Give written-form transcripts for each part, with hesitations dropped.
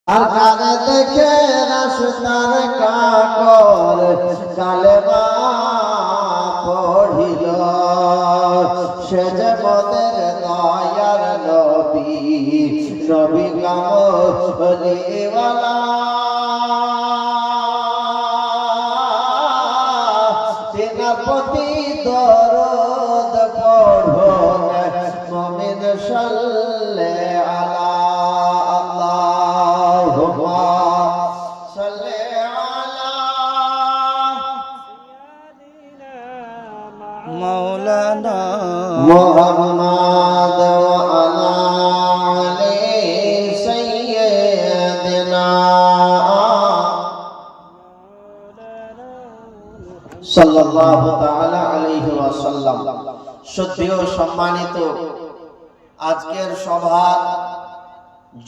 আর কানে দেখে রাস্তার কাকর কালেমা পড়িল, সে যে মোদের দয়ার নবী, নবী কামলিওয়ালা। তিনার প্রতি দরদ পড়ুন মুমিন সাল্লাল্লাহু আলা مولانا محمد وعلى آله سيدنا সাল্লাল্লাহু তাআলা আলাইহি ওয়াসাল্লাম। শ্রদ্ধেয় সম্মানিত আজকের সভার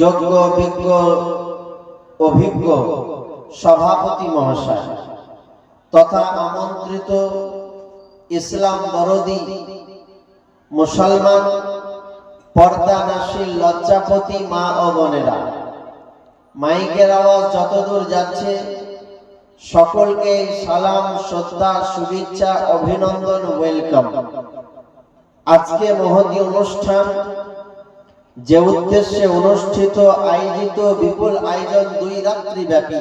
যোগ্য বিজ্ঞ অভিজ্ঞ সভাপতি মহাশয় তথা আমন্ত্রিত ইসলাম দরদি মুসলমান পর্দানাশীল লজ্জাপতি মা ও বোনেরা, মাইকের আওয়াজ যতদূর যাচ্ছে সকলকে সালাম, শ্রদ্ধা, শুভেচ্ছা, অভিনন্দন, ওয়েলকাম। আজকে মহতী অনুষ্ঠান যে উদ্দেশ্যে অনুষ্ঠিত আয়োজিত বিপুল আয়োজন 2 রাত্রি ব্যাপী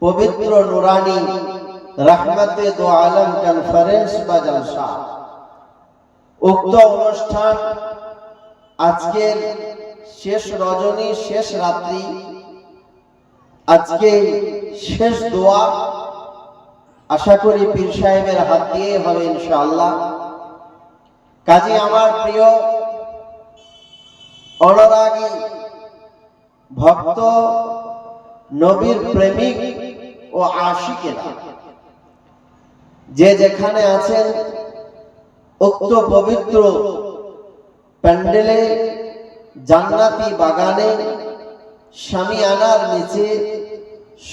পবিত্র নুরানি রহমতে দো আলম কনফারেন্স বা জলসা। উক্ত অনুষ্ঠান আজকের শেষ রজনী, শেষ রাত্রি, আজকে শেষ দোয়া আশা করি পীর সাহেবের হাত দিয়ে হবে ইনশাআল্লাহ। কাজী আমার প্রিয় অনুরাগী ভক্ত, নবীর প্রেমিক ও আশিকেরা যে যেখানে আছেন, উক্ত পবিত্র প্যান্ডেলে, জান্নাতি বাগানে, শামিয়ানার নিচে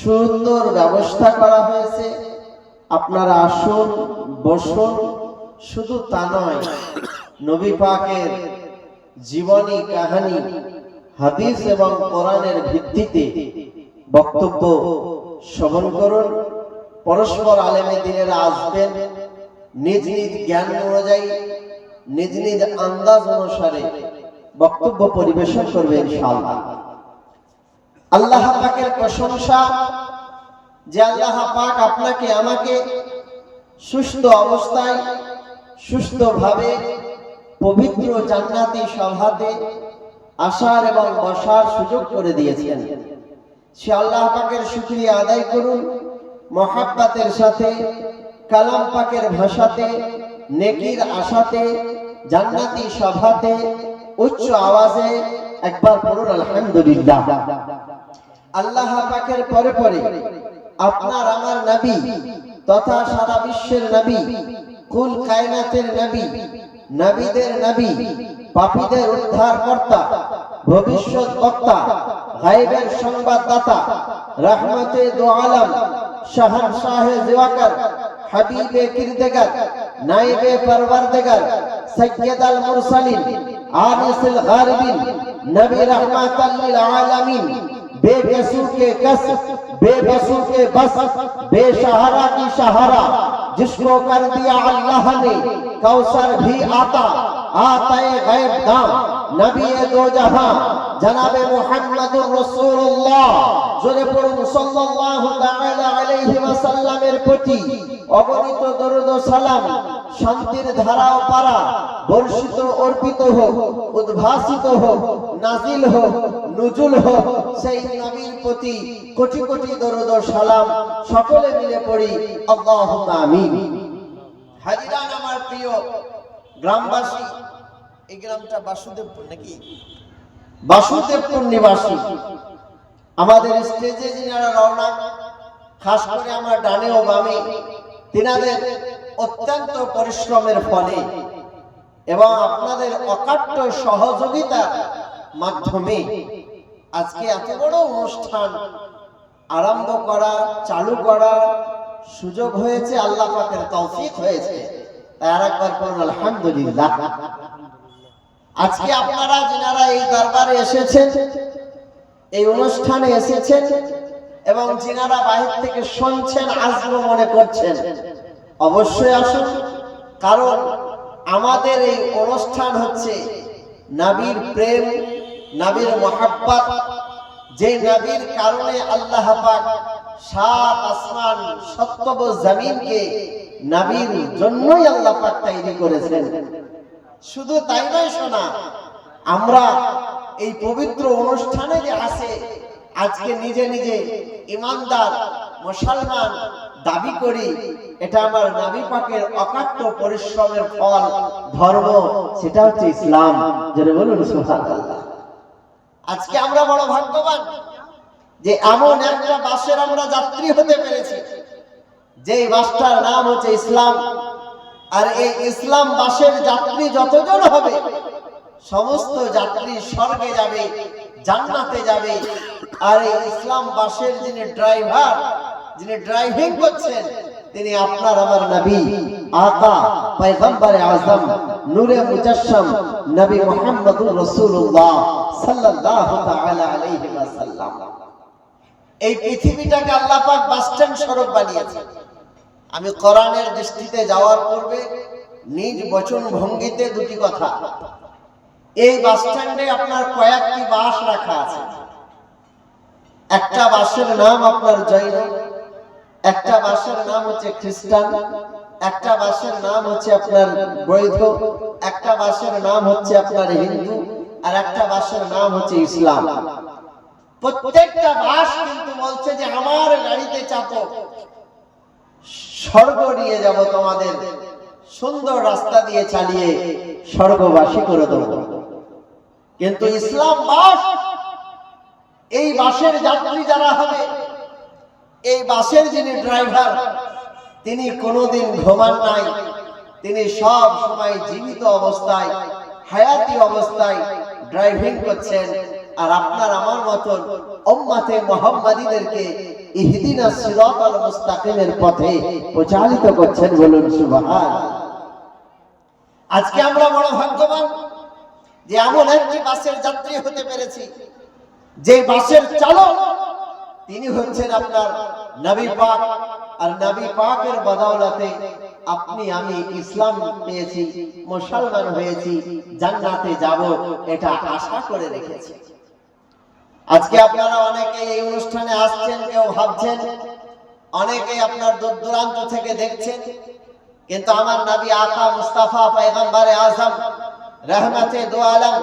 সুন্দর ব্যবস্থা করা হয়েছে। আপনারা আসুন, বসুন। শুধু তা নয়, নবী পাকের জীবনী কাহিনী, হাদিস এবং কোরআনের ভিত্তিতে বক্তব্য শ্রবণ করুন। পরস্পর আলেমে দিনেরা আসবেন, নিজ নিজ জ্ঞান অনুযায়ী, নিজ নিজ আন্দাজ অনুসারে বক্তব্য পরিবেশন করবে ইনশাআল্লাহ। আল্লাহ পাকের প্রশংসা যে আল্লাহ পাক আপনাকে আমাকে সুস্থ অবস্থায়, সুস্থভাবে পবিত্র জান্নাতি সভাতে আসার এবং বসার সুযোগ করে দিয়েছেন। সে আল্লাহ পাকের শুকরিয়া আদায় করুন মহাব্বতের সাথে, কালাম পাকের ভাষাতে, নেকির আশাতে, জান্নাতি সভাতে উচ্চ আওয়াজে একবার পড়ুন আলহামদুলিল্লাহ। আল্লাহ পাকের পরে পরে আপনার আমার নবী তথা সারা বিশ্বের নবী, কুল কায়নাতের নবী, নবীদের নবী, পাপীদের উদ্ধারকর্তা, ভবিষ্যৎ বক্তা, গায়বের সংবাদদাতা, রহমতে দো আলম, শাহনশাহে জিওয়াকার, হাবিবে কিরদেগার, নাইবে পরওয়ারদিগার, সৈয়দুল মুরসালিন, আনিসুল গারিবিন, নবী রহমাতাল লিল আলামিন, बेकसू के कस, बेबसू के बस, बेसहारा की सहारा, जिसको कर दिया अल्लाह ने कौसर भी आता, आताए गैब दां, नबी दो जहां, जनाबे मुहम्मदुर रसूलुल्लाह जोरे पढ़ুন সাল্লাল্লাহু তাআলা আলাইহি ওয়াসাল্লামের প্রতি অগণিত দরুদ ও সালাম, শান্তির ধারা ও পারা বর্ষিত, অর্পিত হোক, উদ্ভাসিত হোক, নাজিল হোক, নুজুল হোক সেই নবীর প্রতি কোটি কোটি দরুদ ও সালাম। সকলে মিলে পড়ি আল্লাহুম্মা আমিন। হাজিরান আমার প্রিয় গ্রামবাসী, এই গ্রামটা বাসুদেবপুর নাকি? বাসুদেবপুর নিবাসী। আমাদের স্টেজে যিনারা রওনা, খাস করে আমার ডানে ও বামে, তিনাদের অত্যন্ত পরিশ্রমের ফলে এবং আপনাদের অকাট্য সহযোগিতার মাধ্যমে আজকে এত বড় অনুষ্ঠান আরম্ভ করা, চালু করার সুযোগ হয়েছে, আল্লাহ পাকের তৌফিক হয়েছে। তাই আরেকবার বলুন আলহামদুলিল্লাহ। আজকে আপনারা যারা এই দরবারে এসেছেন, এই অনুষ্ঠানে এসেছেন এবং যিনারা বাহির থেকে শুনছেন আসবো মনে করছেন, অবশ্যই আসুন। কারণ আমাদের এই অনুষ্ঠান হচ্ছে নবীর প্রেম, নবীর মহব্বত, যে নবীর কারণে আল্লাহ পাক সাত আসমান সপ্তম জমিনকে নবীর জন্যই আল্লাহ পাক তৈরি করেছেন। শুধু তাই নয় শোনা, আমরা এই পবিত্র অনুষ্ঠানে যে আসে আজকে নিজে নিজে ইমানদার মুসলমান দাবি করি, এটা আমার নবী পাকের অকাট্য পরিশ্রমের ফল, ধর্ম, সেটা হচ্ছে ইসলাম। যারা বলুন সুবহানাল্লাহ। আজকে আমরা বড় ভাগ্যবান যে এমন একটা বাসের আমরা যাত্রী হতে পেরেছি, যে বাসটার নাম হচ্ছে ইসলাম। আর এই ইসলাম বাসের যাত্রী যতজন হবে, সমস্ত যাত্রী স্বর্গে যাবে, জান্নাতে যাবে। আর এই ইসলাম বাসের যিনি ড্রাইভার, যিনি ড্রাইভিং করছেন, তিনি আপনার আমার নবী, আকা, পয়গম্বরে আযম, নূরে মুজাসসাম নবী মুহাম্মদুর রাসূলুল্লাহ সাল্লাল্লাহু তাআলা আলাইহি ওয়াসাল্লাম। এই পৃথিবীটাকে আল্লাহ পাক বাস স্ট্যান্ড স্বরূপ বানিয়েছেন। আমি কোরআনের দৃষ্টিতে যাওয়ার পূর্বে নিজ বচন ভঙ্গিতে দুটি কথা। এই বাস স্ট্যান্ডে আপনার কয়েকটি বাস রাখা আছে। একটা বাসের নাম আপনার জৈন, একটা বাসের নাম হচ্ছে খ্রিস্টান, একটা বাসের নাম হচ্ছে আপনার বৌদ্ধ, একটা বাসের নাম হচ্ছে আপনার হিন্দু, আর একটা বাসের নাম হচ্ছে ইসলাম। প্রত্যেকটা বাস কিন্তু বলছে যে আমার গাড়িতে চাপো, স্বর্গ নিয়ে যাব, তোমাদের সুন্দর রাস্তা দিয়ে চালিয়ে স্বর্গবাসী করে দেব। কিন্তু ইসলাম বাস, এই বাসের যাত্রী যারা হবে, এই বাসের যিনি ড্রাইভার, তিনি কোনোদিন ঘুমান নাই, তিনি সব সময় জীবিত অবস্থায়, হায়াতি অবস্থায় ড্রাইভিং করছেন। আর আপনার আমার মতন উম্মতে মুহাম্মাদীদেরকে ইহদিনাস সিরাতাল মুস্তাকিমের পথে পরিচালিত করছেন। বলুন সুবহান। আজকে আমরা বড় ভাগ্যবান যে এমন একটি বাসের যাত্রী হতে পেরেছি, যে বাসের চালক তিনি হচ্ছেন আপনার নবী পাক। আর নবী পাকের বদৌলতে আপনি আমি ইসলাম পেয়েছি, মুসলমান হয়েছি, জান্নাতে যাব, এটা আশা করে রেখেছি। আজকে আপনারা অনেকে এই অনুষ্ঠানে আসছেন, কেউ ভাবছেন, অনেকে আপনার দূর দূরান্ত থেকে দেখছেন, কিন্তু আমার নবী আকা মুস্তাফা পয়গম্বরে আযম রহমতে দু আলম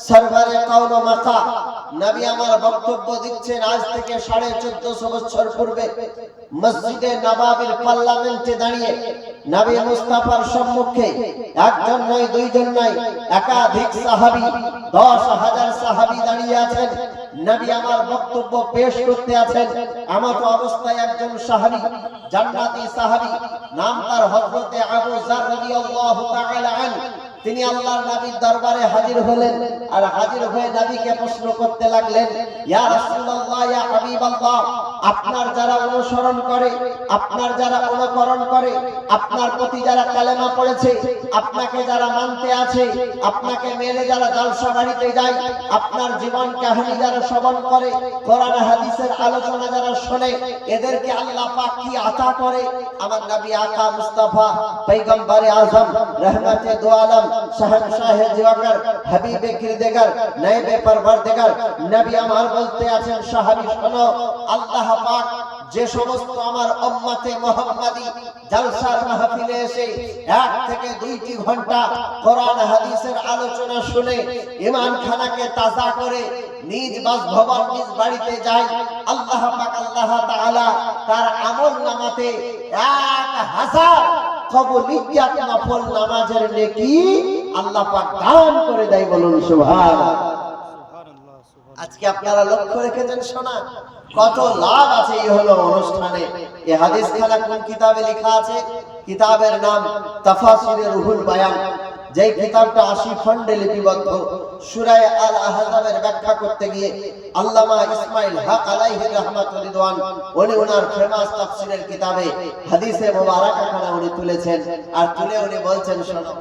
সরবরে কওন মাকা নবী আমার বক্তব্য দিচ্ছেন আজ থেকে 1450 বছর পূর্বে মসজিদে নববীর পার্লামেন্টে দাঁড়িয়ে নবী মুস্তাফার সম্মুখে একজন নয়, দুইজন নয়, একাধিক সাহাবী, 10,000 সাহাবী দাঁড়িয়ে আছেন। নবী আমার বক্তব্য পেশ করতে আছেন। এমত অবস্থায় একজন সাহাবী, জান্নাতি সাহাবী, নাম তার হযরতে আবু যার রাদিয়াল্লাহু তাআলা আনহু, তিনি আল্লাহর নবীর দরবারে হাজির হলেন। আর হাজির হয়ে নবীকে প্রশ্ন করতে লাগলেন, ইয়া রাসূলুল্লাহ, ইয়া হাবিবাল্লাহ, আপনার যারা অনুসরণ করে, আপনার যারা অনুকরণ করে, আপনার প্রতি যারা কালেমা পড়েছে, আপনাকে যারা মানতে আছে, আপনাকে মেনে যারা জলসা বাড়িতে যায়, আপনার জীবন কাহিনী যারা শ্রবণ করে, কোরআন হাদিসের আলোচনা যারা শোনে, এদেরকে আল্লাহ পাক কি আতা করে? আমার নবী আকা মুস্তাফা পয়গম্বরে আযম রহমতে দু আলম শাহনশাহে জিওয়াকার হাবিবে কিরদেগার নায়েবে পরওয়ারদিগার নবী আমার বলতে আছেন, সাহাবী শোনো, আল্লাহ পাক যে সমস্ত আমার উম্মতে মুহাম্মাদী জলসার মাহফিলে এসে 1 থেকে 2টি ঘন্টা কোরআন হাদিসের আলোচনা শুনে ঈমান খানাকে তাজা করে নিজ বাসভবন, নিজ বাড়িতে যায়, আল্লাহ পাক আল্লাহ তাআলা তার আমলনামাতে 1000 কবুলিয়াত নফল নামাজের নেকি আল্লাহ পাক দান করে দেয়। বলুন সুবহানাল্লাহ। আজকে আপনারা লক্ষ্য রেখেছেন শোনা, কত লাভ আছে এই হলো অনুষ্ঠানে। এই হাদিস খানা কোন কিতাবে লেখা আছে? কিতাবের নাম তাফাসিরে রুহুল বায়ান। যে কিতাবটা 80 খণ্ডে লিপিবদ্ধ। সূরা আল আহজাবের ব্যাখ্যা করতে গিয়ে আল্লামা ইসমাইল হক আলাইহি রাহমাতুল রিদওয়ান উনি ওনার ফেমাস তাফসীরের কিতাবে হাদিসে মুবারাকা খানা উনি তুলেছেন। আর তুলে উনি বলছেন শোনো,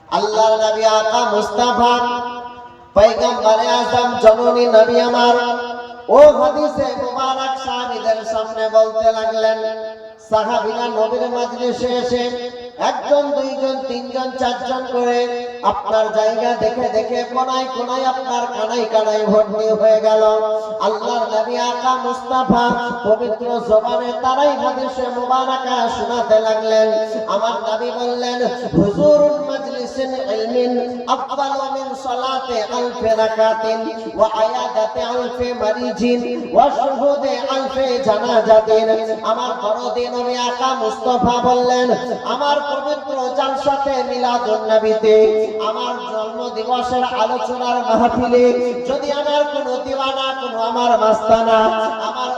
আল্লাহর নবী আকা মুস্তাফা পয়গম্বরে আযম জননী নবী আমার ও হাদিসে মুবারক সাহাবীদের সামনে বলতে লাগলেন, সাহাবীরা নবীর মাজলিসে এসে একজন, দুইজন, তিনজন, চারজন করে আপনার জায়গা দেখে দেখে কোনায় কোনায় আপনার কানায় কানায় ভর্তি হয়ে গেল। আল্লাহর নবী আকা মুস্তাফা পবিত্র জবানে তারাই হাদিসে মুবারাকা শোনাতে লাগলেন। আমার নবী বললেন, হুজুরুল মাজলিসিন ইলমিন আফদালু মিন সালাতি আলফি রাকাতিন ওয়া আয়াদাতি আলফি মারিজিন ওয়া শুহুদি আলফি জানাজাতিন। আমার দরদি নবী আকা মুস্তাফা বললেন, আমার পবিত্র জালসাতে মিলাদুন নবীতে, আমার জন্ম দিবসের আলোচনার মাহফিলে যদি আমার কোনো দিওয়ানা, কোনো আমার মাস্তানা, আমার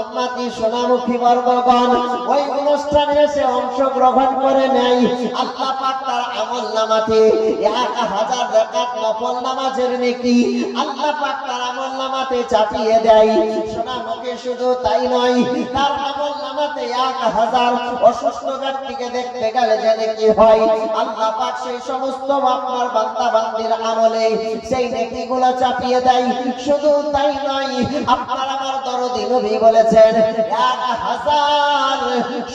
উম্মতি সোনামুখী বর্গগণ ওই অনুষ্ঠানে এসে অংশগ্রহণ করে নেয়, আল্লাহ পাক তার আমলনামাতে 1000 রাকাত নফল নামাজের নেকি আল্লাহ পাক তার আমলনামাতে চাপিয়ে দেয়। সোনামুখী শুধু তাই নয়, তার আমলনামাতে 1000 অসুস্থ ব্যক্তিকে দেখতে গেলে যে নেকি হয়, আল্লাহ পাক সেই সমস্ত আপনার বান্দা বান্দির আমলে সেই নেকিগুলো চাপিয়ে দেয়। শুধু তাই নয়, আপনার আমার দরদি নবী বলেছেন 1000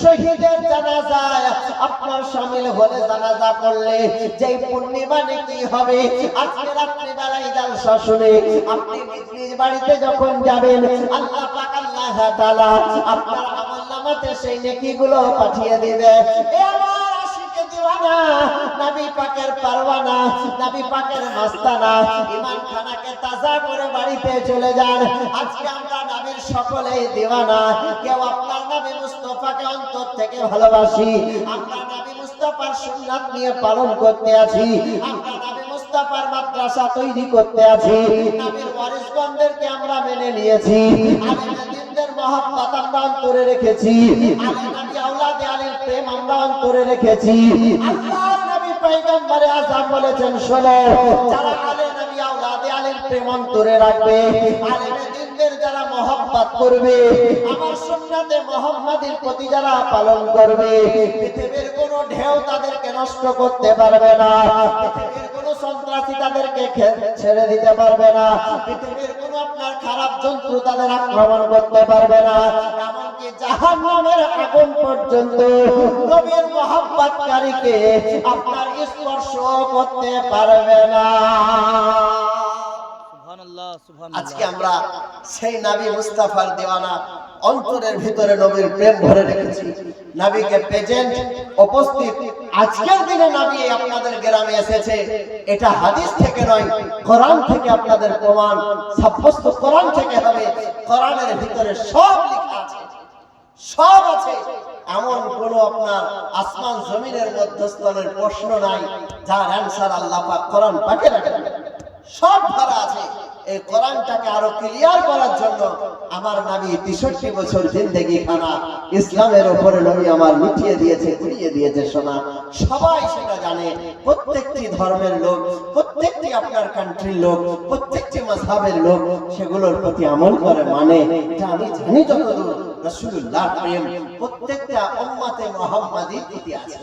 শহীদের জানাজায় আপনার শামিল হলে, জানাজা পড়লে যেই পূর্ণিমা নেকি হবে, আজকে রাত্রি বেলায় জালসা শুনে আপনি নিজ বাড়িতে যখন যাবেন, আল্লাহ পাক আল্লাহ তাআলা আপনার আমলনামাতে সেই নেকিগুলো পাঠিয়ে দিবে। এ আমার আশিকে দিওয়ানা, নবী পাকের পারওয়ানা, নবী পাকের মাস্তানা, ঈমান খানাকে তাজা করে বাড়িতে চলে যান। আজকে আমরা নবীর সকলেই দিওয়ানা। কেউ আপনার নবী মুস্তাফাকে অন্তর থেকে ভালোবাসি, আমরা নবী মুস্তাফার সুন্নাত নিয়ে পালন করতে আছি, আমরা নবী মুস্তাফার মাদ্রাসা তৈরি করতে আছি, নবীর ওয়ারিসগণদেরকে আমরা মেনে নিয়েছি, আলেমে দ্বীনদের মহব্বত আমরা অন্তরে রেখেছি, আলে নবী আওলাদে আলীর প্রেম আমরা অন্তরে রেখেছি। আল্লাহর নবী পয়গম্বর আযম বলেছেন, শোনো, যারা আলে নবী আওলাদে আলীর প্রেম অন্তরে রাখবে, আলেমে দ্বীনদের যারা মহব্বত করবে, আমার সুন্নাতে মুহাম্মাদীর প্রতি যারা পালন করবে, পৃথিবীর কোনো ঢেউ তাদেরকে নষ্ট করতে পারবে না, পৃথিবীর কোনো সন্ত্রাসী তাদেরকে ছেড়ে দিতে পারবে না, পৃথিবীর কোনো আপনার খারাপ জন্তু তাদের আক্রমণ করতে পারবে না, এমনকি জাহান্নামের আগুন পর্যন্ত নবীর মহব্বতকারীকে আপনার স্পর্শ করতে পারবে না। আজকে আমরা সেই নবী মুস্তাফার দেওয়ানা, অন্তরের ভিতরে নবীর প্রেম ভরে রেখেছি, নবীকে প্রেজেন্ট উপস্থিত। আজকের দিনে নবী আপনাদের গ্রামে এসেছে, এটা হাদিস থেকে নয়, কোরআন থেকে আপনাদের প্রমাণ সাব্যস্ত, কোরআন থেকে হবে। কোরআনের ভিতরে সব লেখা আছে, সব আছে। এমন কোন আপনার আসমান জমিনের মধ্যস্থলের প্রশ্ন নাই যার অ্যানসার আল্লাহ পাক কোরআন পাকে রাখেন, সব ভরা আছে। এই কোরআনটাকে আরো ক্লিয়ার করার জন্য আমার নবী 63 বছর জিন্দেগি খানা ইসলামের উপরে নবী আমার মিটিয়ে দিয়েছে, ঘুরিয়ে দিয়েছে। শোনা সবাই সেটা জানে, প্রত্যেকটি ধর্মের লোক, প্রত্যেকটি আপনার কান্ট্রির লোক, প্রত্যেকটি মাযহাবের লোক সেগুলোর প্রতি আমল করে, মানে এটা আমি জানি। যতদূর রাসূলুল্লাহর প্রেম প্রত্যেকটা উম্মতে মুহাম্মাদীর প্রতি আছে,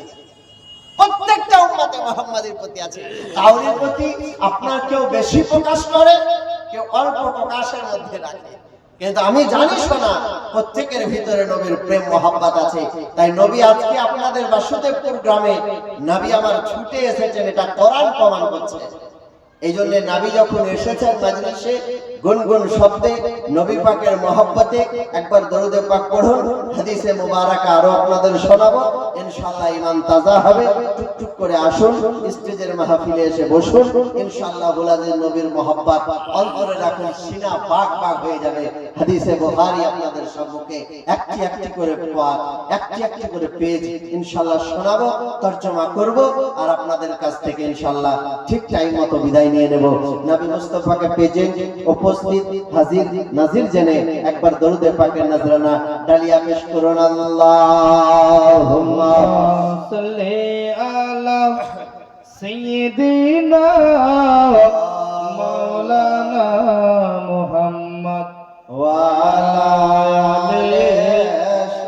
প্রত্যেকটা উম্মতে মুহাম্মাদীর প্রতি আছে। কাউরির প্রতি আপনার কেউ বেশি প্রকাশ করে, কেউ অল্প প্রকাশের মধ্যে রাখে, কিন্তু আমি জানি শোনা প্রত্যেকের ভিতরে নবীর প্রেম মহব্বত আছে। তাই নবী আজকে আপনাদের বাসুদেবপুর গ্রামে নবী আমার ছুটে এসেছেন, এটা কোরআন প্রমাণ করছে। এই জন্য নবী যখন এসেছেন মাজলিসে, গুনগুন শব্দে নবী পাকের মহব্বতে একবার দরুদে পাক পড়ুন, হাদিসে মুবারাকা আরো আপনাদের শোনাবো, ইনশাআল্লাহ ঈমান তাজা হবে। টুকটুক করে আসুন, স্টেজের মাহফিলে এসে বসুন, ইনশাআল্লাহ বুলাদের নবীর মহব্বত অন্তরে রাখুন, সিনা পাক পাক হয়ে যাবে। হাদিসে বুখারী আপনাদের সম্মুখে একটি একটি করে পাক, একটি একটি করে পেজ ইনশাআল্লাহ শোনাবো, তরজমা করব, আর আপনাদের কাছ থেকে ইনশাআল্লাহ ঠিক টাইম মতো বিদায় নিয়ে নেব। নবী মুস্তাফাকে প্রেজেন্ট, উপস্থিত, হাজির নাজির জেনে একবার দরুদে পাকের নজরানা ডালিয়া পেশ করুন। আল্লাহুম্মা সাল্লি আলা সাইয়্যিদিনা